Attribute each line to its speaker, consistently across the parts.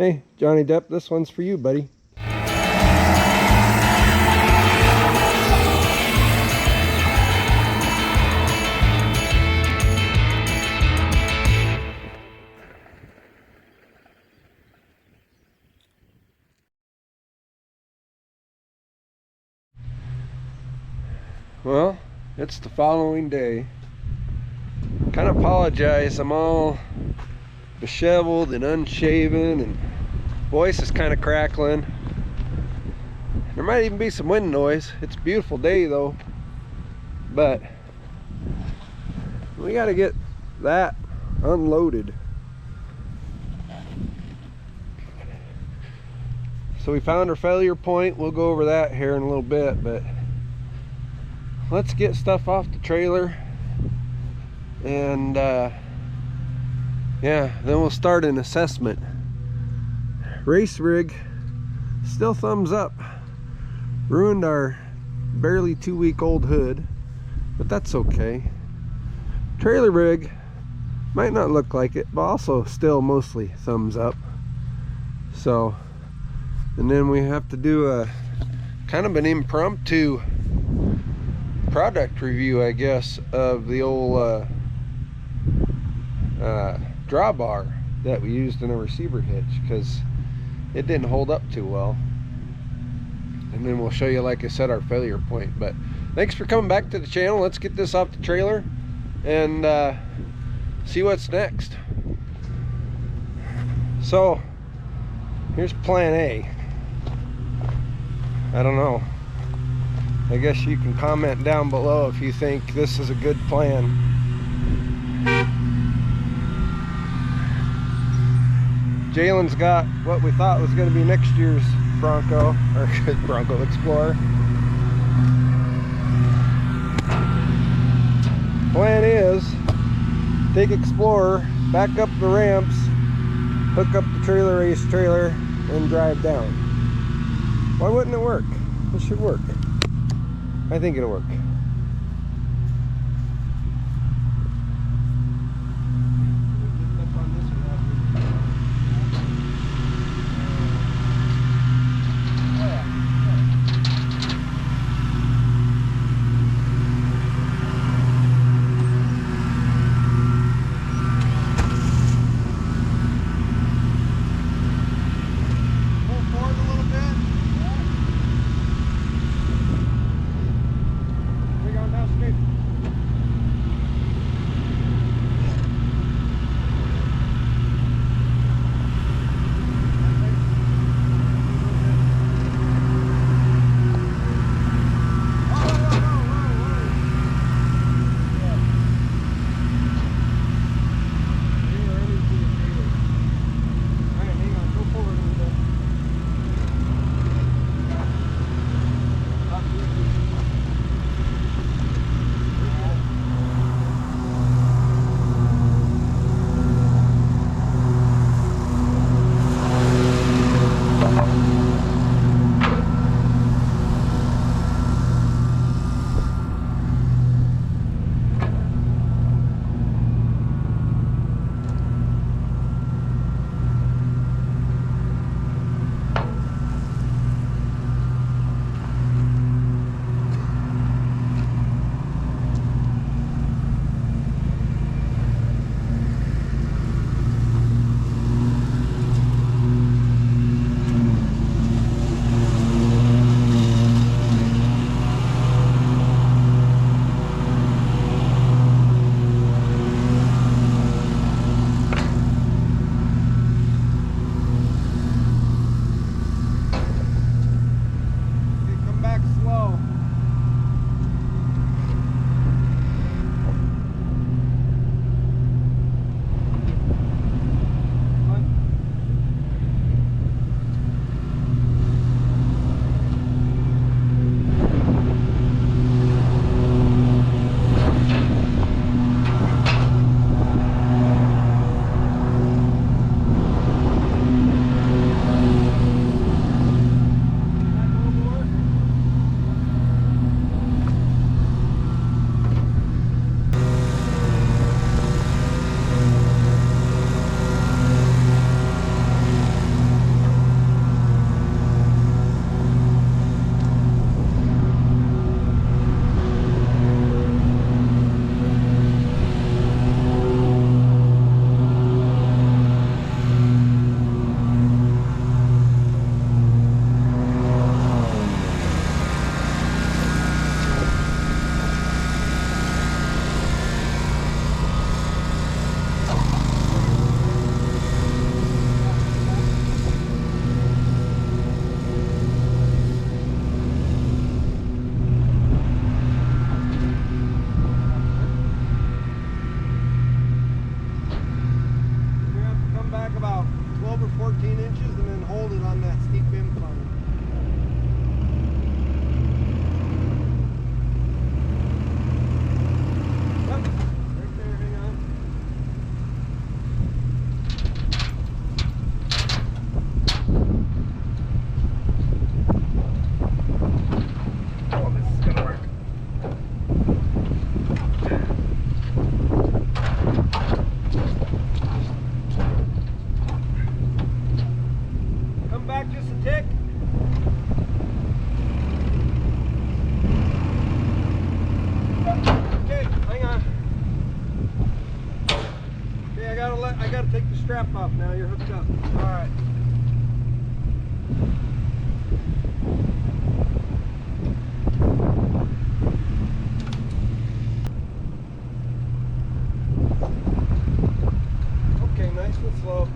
Speaker 1: Hey, Johnny Depp, this one's for you, buddy. Well, it's the following day. Kind of apologize, I'm all disheveled and unshaven and voice is kind of crackling. There might even be some wind noise. It's a beautiful day though, but we got to get that unloaded. So we found our failure point. We'll go over that here in a little bit, but let's get stuff off the trailer and yeah, then we'll start an assessment. Race rig, still thumbs up. Ruined our barely 2-week-old hood, but that's okay. Trailer rig might not look like it, but also still mostly thumbs up. So, and then we have to do a kind of an impromptu product review, I guess, of the old drawbar that we used in a receiver hitch, because it didn't hold up too well. And then we'll show you, like I said, our failure point. But thanks for coming back to the channel. Let's get this off the trailer and see what's next. So here's plan A. I don't know, I guess you can comment down below if you think this is a good plan. Jalen's got what we thought was going to be next year's Bronco, or Bronco Explorer. Plan is take Explorer, back up the ramps, hook up the trailer race trailer, and drive down. Why wouldn't it work? It should work. I think it'll work. 15 inches and then hold it on that steep incline. Yep, right there, hang on. Oh, this is gonna work. Come back just a tick. Okay, hang on. Okay, I gotta take the strap off now. You're hooked up. All right. Okay, nice and slow.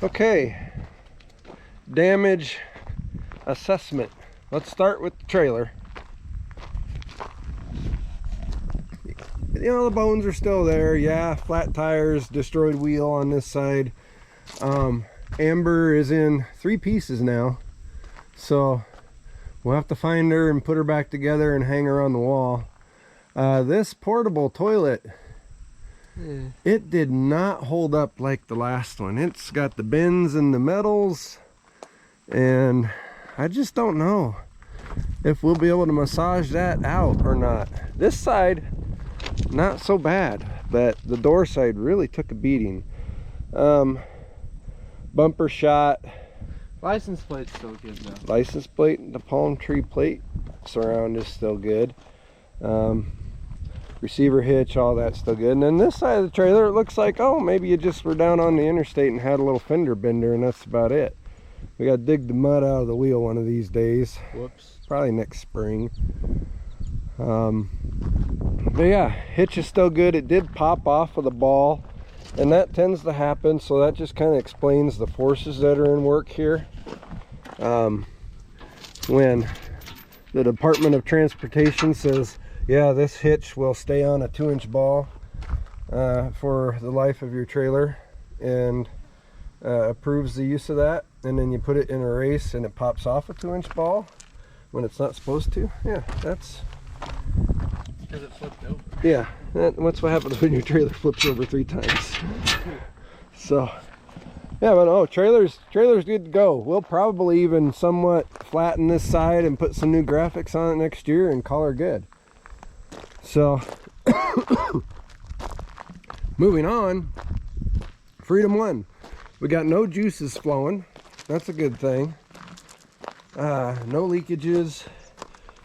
Speaker 1: Okay, damage assessment. Let's start with the trailer. You know, the bones are still there. Yeah, flat tires, destroyed wheel on this side. Amber is in 3 pieces now, so we'll have to find her and put her back together and hang her on the wall. This portable toilet, it did not hold up like the last one. It's got the bends and the metals, and I just don't know if we'll be able to massage that out or not. This side, not so bad, but the door side really took a beating. Bumper shot.
Speaker 2: License plate's still good though.
Speaker 1: License plate, the palm tree plate surround is still good. Receiver hitch, all that's still good. And then this side of the trailer, it looks like, oh, maybe you just were down on the interstate and had a little fender bender, and that's about it. We got to dig the mud out of the wheel one of these days.
Speaker 2: Whoops.
Speaker 1: Probably next spring. But yeah, hitch is still good. It did pop off of the ball, and that tends to happen, so that just kind of explains the forces that are in work here. When the Department of Transportation says, yeah, this hitch will stay on a 2-inch ball for the life of your trailer, and approves the use of that, and then you put it in a race and it pops off a 2-inch ball when it's not supposed to. Yeah, that's
Speaker 2: because it flipped over.
Speaker 1: Yeah, that's what happens when your trailer flips over 3 times. So yeah, but no, trailer's good to go. We'll probably even somewhat flatten this side and put some new graphics on it next year and call her good. So moving on, Freedom 1. We got no juices flowing. That's a good thing. No leakages.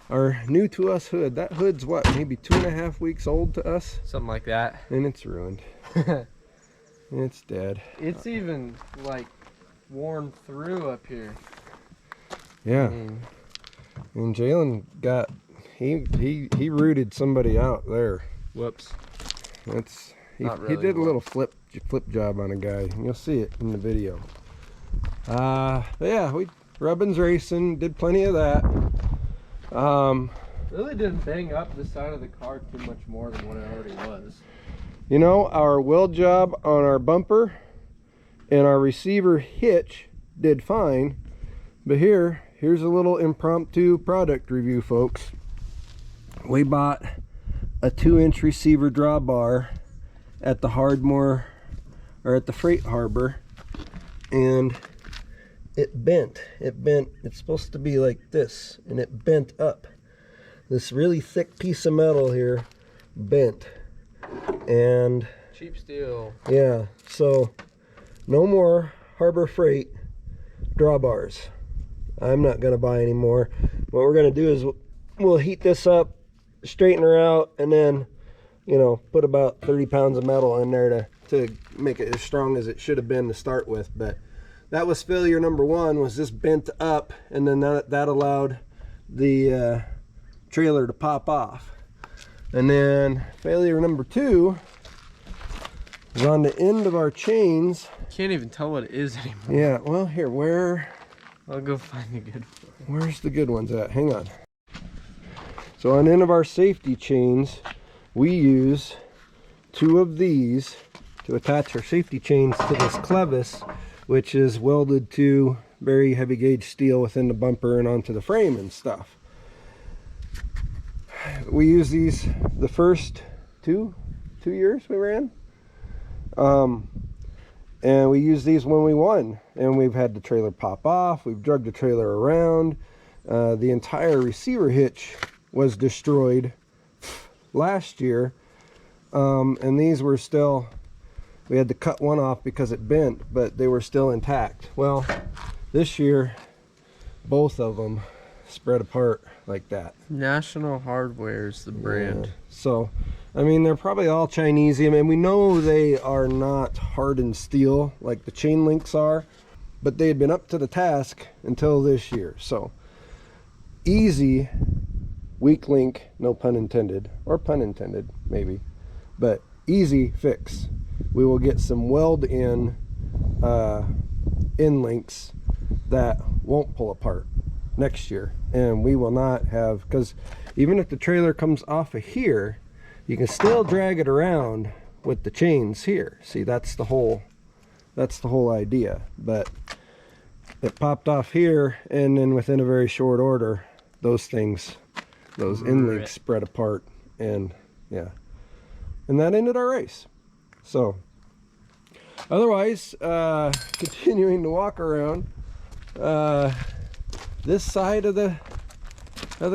Speaker 1: Our new to us hood, that hood's what, maybe 2.5 weeks old to us?
Speaker 2: Something like that.
Speaker 1: And it's ruined. It's dead.
Speaker 2: It's even like worn through up here.
Speaker 1: Yeah.
Speaker 2: I mean,
Speaker 1: And Jalen got, he rooted somebody out there.
Speaker 2: whoops.
Speaker 1: That's, he
Speaker 2: Not really
Speaker 1: did a
Speaker 2: well.
Speaker 1: little flip job on a guy. You'll see it in the video. But yeah, Rubbin's racing, did plenty of that.
Speaker 2: Really didn't bang up the side of the car too much more than what it already was.
Speaker 1: You know, our weld job on our bumper and our receiver hitch did fine. But here's a little impromptu product review, folks. We bought a 2-inch receiver drawbar at the Hardmore, or at the Freight Harbor, and it bent. It's supposed to be like this, and it bent up. This really thick piece of metal here bent. And
Speaker 2: Cheap steel.
Speaker 1: yeah, so no more Harbor Freight drawbars. I'm not gonna buy any more. What we're gonna do is we'll heat this up, straighten her out, and then, you know, put about 30 pounds of metal in there to make it as strong as it should have been to start with. But that was failure number one, was this bent up, and then that allowed the trailer to pop off. And then failure number two is on the end of our chains.
Speaker 2: Can't even tell what it is anymore.
Speaker 1: Yeah, well, here,
Speaker 2: I'll go find a good one.
Speaker 1: where's the good ones at? Hang on. So on the end of our safety chains, we use 2 of these to attach our safety chains to this clevis, which is welded to very heavy gauge steel within the bumper and onto the frame and stuff. We use these the first two years we ran. And we used these when we won, and we've had the trailer pop off. We've dragged the trailer around. The entire receiver hitch was destroyed last year. And these were still, we had to cut one off because it bent, but they were still intact. Well, this year, both of them spread apart like that.
Speaker 2: National Hardware is the brand.
Speaker 1: Yeah. So, I mean, they're probably all Chinese. I mean, we know they are not hardened steel like the chain links are, but they had been up to the task until this year. So, easy, weak link, no pun intended, or pun intended, maybe, but easy fix. We will get some weld in links that won't pull apart next year, and we will not have, because even if the trailer comes off of here, you can still drag it around with the chains here. See, that's the whole idea. But it popped off here, and then within a very short order, those end links spread apart, and yeah, and that ended our race. So otherwise, continuing to walk around, this side of the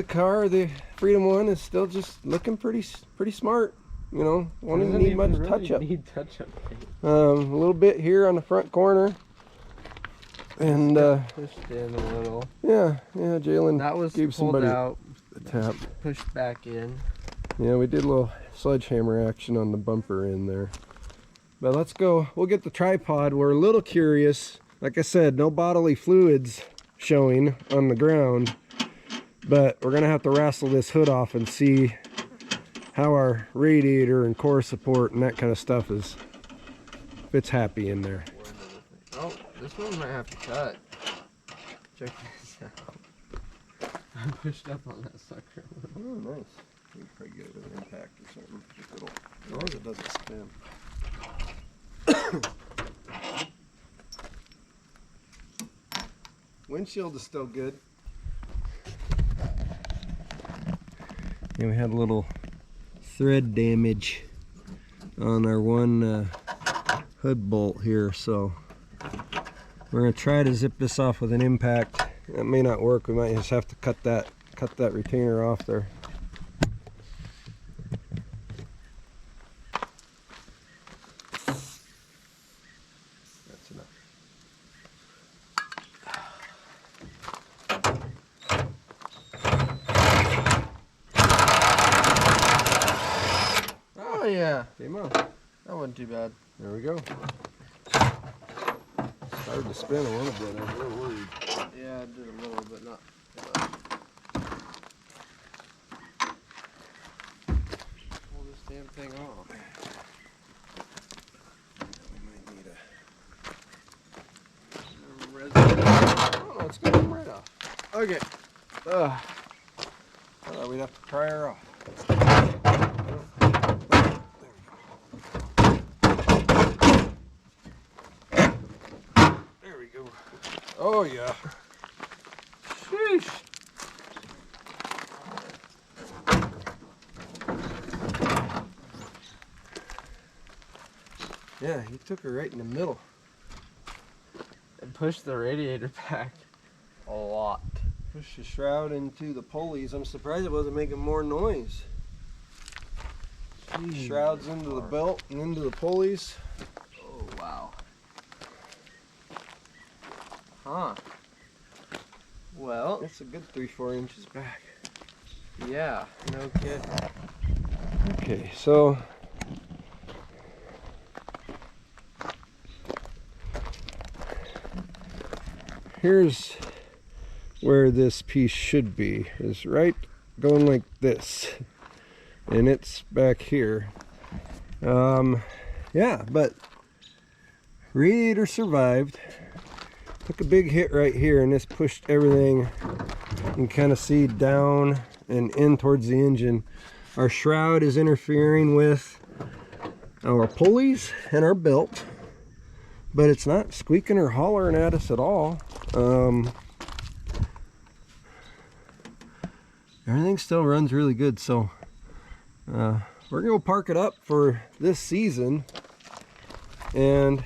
Speaker 1: car, the Freedom One, is still just looking pretty smart. You know, won't even need much touch-up. A little bit here on the front corner, and
Speaker 2: pushed in a little.
Speaker 1: yeah, Jalen
Speaker 2: That was
Speaker 1: gave
Speaker 2: pulled
Speaker 1: somebody
Speaker 2: out,
Speaker 1: a tap.
Speaker 2: pushed back in.
Speaker 1: Yeah, we did a little sledgehammer action on the bumper in there. But let's go. We'll get the tripod. We're a little curious. Like I said, no bodily fluids showing on the ground, but we're gonna have to wrestle this hood off and see how our radiator and core support and that kind of stuff is, if it's happy in there.
Speaker 2: Oh, this one might have to cut. Check this out. I pushed up on that sucker.
Speaker 1: Oh, nice. You probably get it with an impact or something. As long as it doesn't spin. Windshield is still good. Yeah, we had a little thread damage on our one hood bolt here, so we're gonna try to zip this off with an impact. That may not work. We might just have to cut that retainer off there. That's enough. Came off.
Speaker 2: That wasn't too bad.
Speaker 1: There we go. Started to spin a little bit. I was a little worried.
Speaker 2: Yeah, I did a little, but not too much. Pull this damn thing off.
Speaker 1: We might need a...
Speaker 2: Resin.
Speaker 1: Oh, no, it's going to come right off.
Speaker 2: Okay.
Speaker 1: I thought we'd have to pry her off. There we go. Oh, yeah.
Speaker 2: Sheesh.
Speaker 1: Yeah, he took her right in the middle.
Speaker 2: It pushed the radiator back a lot.
Speaker 1: Push the shroud into the pulleys. I'm surprised it wasn't making more noise. Shrouds into the belt and into the pulleys.
Speaker 2: Oh, wow. Huh. Well,
Speaker 1: That's a good 3-4 inches back.
Speaker 2: yeah, no kidding.
Speaker 1: Okay, so here's where this piece should be, is right going like this, and it's back here. Yeah, but radiator survived. Took a big hit right here, and this pushed everything. You can kind of see down and in towards the engine. Our shroud is interfering with our pulleys and our belt, but it's not squeaking or hollering at us at all. Everything still runs really good, so we're gonna go park it up for this season and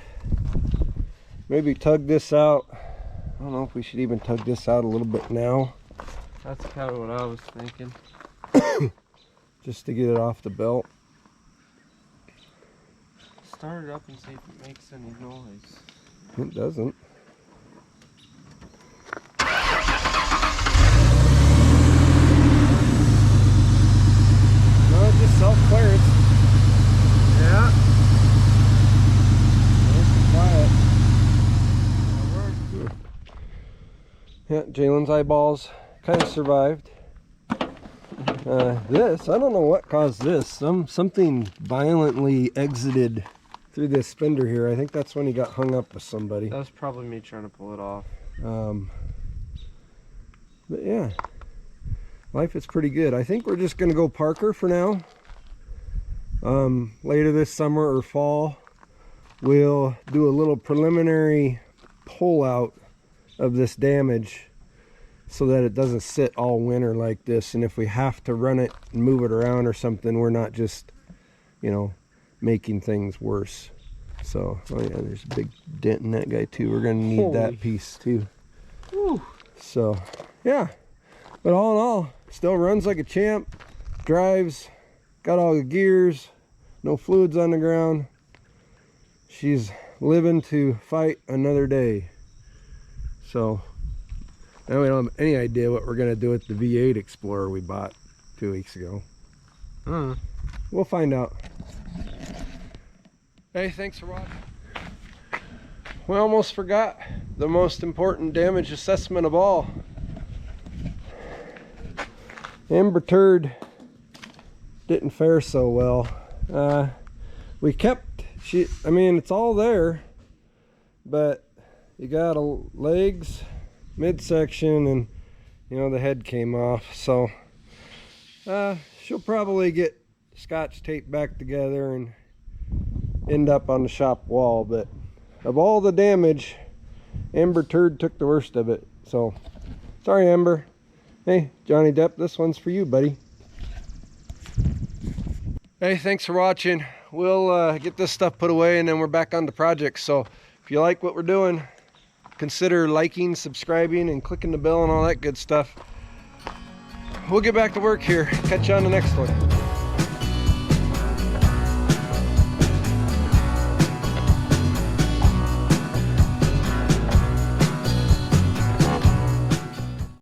Speaker 1: maybe tug this out. I don't know if we should even tug this out a little bit now,
Speaker 2: That's kind of what I was thinking.
Speaker 1: just to get it off the belt.
Speaker 2: Start it up and see if it makes any noise.
Speaker 1: It doesn't. No, it's just self-clearance.
Speaker 2: Yeah.
Speaker 1: Nice and quiet.
Speaker 2: That worked.
Speaker 1: Yeah, Jalen's eyeballs kind of survived. This, I don't know what caused this. Something violently exited through this fender here. I think that's when he got hung up with somebody.
Speaker 2: That was probably me trying to pull it off.
Speaker 1: But yeah, life is pretty good. I think we're just gonna go park her for now. Later this summer or fall, we'll do a little preliminary pull out of this damage so that it doesn't sit all winter like this, and if we have to run it and move it around or something, we're not just, you know, making things worse. So, oh yeah, there's a big dent in that guy too. We're gonna need
Speaker 2: Holy.
Speaker 1: that piece too.
Speaker 2: Whew.
Speaker 1: So yeah, but all in all, still runs like a champ, drives, got all the gears, no fluids on the ground. She's living to fight another day. So now we don't have any idea what we're gonna do with the V8 Explorer we bought 2 weeks ago. We'll find out. Hey, thanks for watching. We almost forgot the most important damage assessment of all. Amber Turd didn't fare so well. We kept, I mean, it's all there, but you got legs, midsection, and you know, the head came off. So she'll probably get scotch taped back together and end up on the shop wall. But of all the damage, Amber Turd took the worst of it. So sorry, Amber. Hey, Johnny Depp, this one's for you, buddy. Hey, thanks for watching. We'll get this stuff put away and then we're back on the project. So if you like what we're doing, consider liking, subscribing, and clicking the bell and all that good stuff. We'll get back to work here. Catch you on the next one.